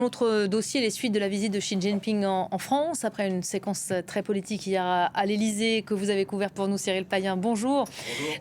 Autre dossier, les suites de la visite de Xi Jinping en France, après une séquence très politique hier à l'Elysée que vous avez couverte pour nous, Cyril Payen. Bonjour. Bonjour.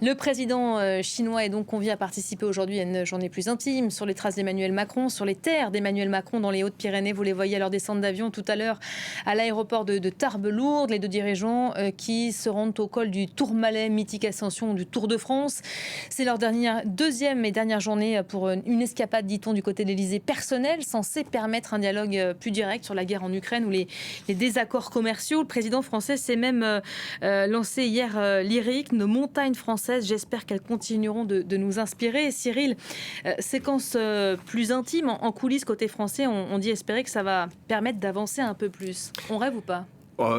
Le président chinois est donc convié à participer aujourd'hui à une journée plus intime sur les traces d'Emmanuel Macron, sur les terres d'Emmanuel Macron dans les Hautes-Pyrénées. Vous les voyez à leur descente d'avion tout à l'heure à l'aéroport de Tarbes-Lourdes. Les deux dirigeants qui se rendent au col du Tourmalet, mythique ascension du Tour de France. C'est leur deuxième et dernière journée pour une escapade, dit-on, du côté de l'Elysée personnelle, censée permettre un dialogue plus direct sur la guerre en Ukraine ou les désaccords commerciaux. Le président français s'est même lancé hier lyrique. Nos montagnes françaises, j'espère qu'elles continueront de nous inspirer. Cyril, séquence plus intime en coulisses côté français, on dit espérer que ça va permettre d'avancer un peu plus. On rêve ou pas ?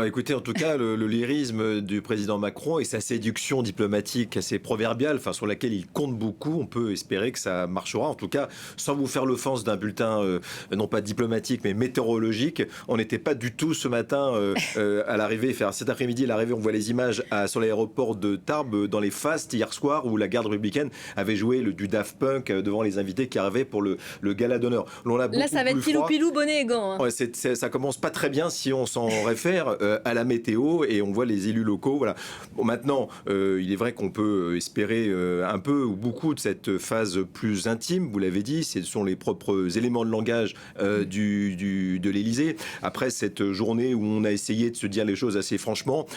Écoutez, en tout cas, le lyrisme du président Macron et sa séduction diplomatique assez proverbiale, sur laquelle il compte beaucoup, on peut espérer que ça marchera. En tout cas, sans vous faire l'offense d'un bulletin, non pas diplomatique, mais météorologique, on n'était pas du tout ce matin à l'arrivée. Cet après-midi, à l'arrivée, on voit les images sur l'aéroport de Tarbes, dans les fastes, hier soir, où la garde républicaine avait joué du Daft Punk devant les invités qui arrivaient pour le gala d'honneur. Là, ça va être pilou-pilou, bonnet et gants. Ouais, ça commence pas très bien si on s'en réfère à la météo et on voit les élus locaux. Voilà. Bon, maintenant, il est vrai qu'on peut espérer un peu ou beaucoup de cette phase plus intime. Vous l'avez dit, ce sont les propres éléments de langage de l'Élysée. Après cette journée où on a essayé de se dire les choses assez franchement,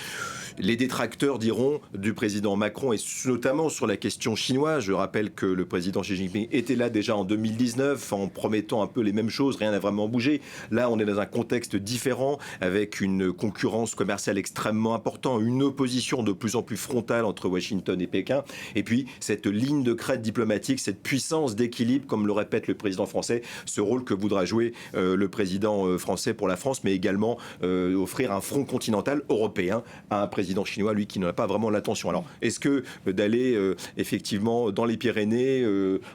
les détracteurs diront du président Macron et notamment sur la question chinoise. Je rappelle que le président Xi Jinping était là déjà en 2019 en promettant un peu les mêmes choses. Rien n'a vraiment bougé. Là, on est dans un contexte différent avec une concurrence commerciale extrêmement importante, une opposition de plus en plus frontale entre Washington et Pékin. Et puis, cette ligne de crête diplomatique, cette puissance d'équilibre, comme le répète le président français, ce rôle que voudra jouer le président français pour la France, mais également offrir un front continental européen à un président chinois, lui, qui n'en a pas vraiment l'intention. Alors, est-ce que d'aller effectivement dans les Pyrénées,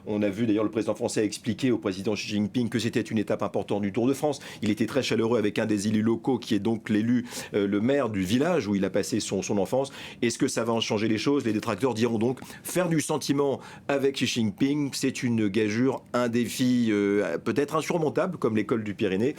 on a vu d'ailleurs le président français expliquer au président Xi Jinping que c'était une étape importante du Tour de France. Il était très chaleureux avec un des élus locaux qui est donc l'élu, le maire du village où il a passé son enfance. Est-ce que ça va en changer les choses ? Les détracteurs diront donc faire du sentiment avec Xi Jinping, c'est une gageure, un défi peut-être insurmontable comme l'école des Pyrénées,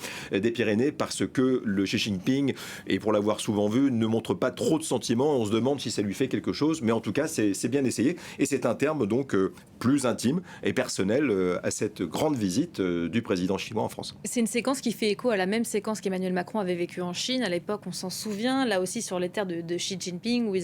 parce que le Xi Jinping, et pour l'avoir souvent vu, ne montre pas trop de sentiments. On se demande si ça lui fait quelque chose, mais en tout cas, c'est bien essayé. Et c'est un terme donc plus intime et personnel à cette grande visite du président chinois en France. C'est une séquence qui fait écho à la même séquence qu'Emmanuel Macron avait vécue en Chine. À l'époque, on s'en souvient, là aussi sur les terres de Xi Jinping, où ils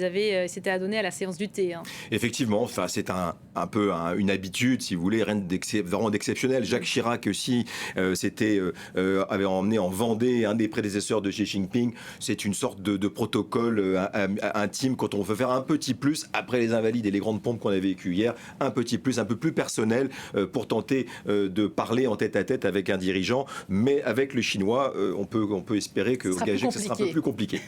s'étaient adonnés à la séance du thé. Effectivement, c'est un peu une habitude, si vous voulez, rien vraiment d'exceptionnel. Jacques Chirac aussi avait emmené en Vendée un des prédécesseurs de Xi Jinping. C'est une sorte de protocole intime quand on veut faire un petit plus, après les invalides et les grandes pompes qu'on a vécues hier, un petit plus, un peu plus personnel pour tenter de parler en tête-à-tête avec un dirigeant. Mais avec le Chinois, on peut espérer que ça sera un peu plus compliqué.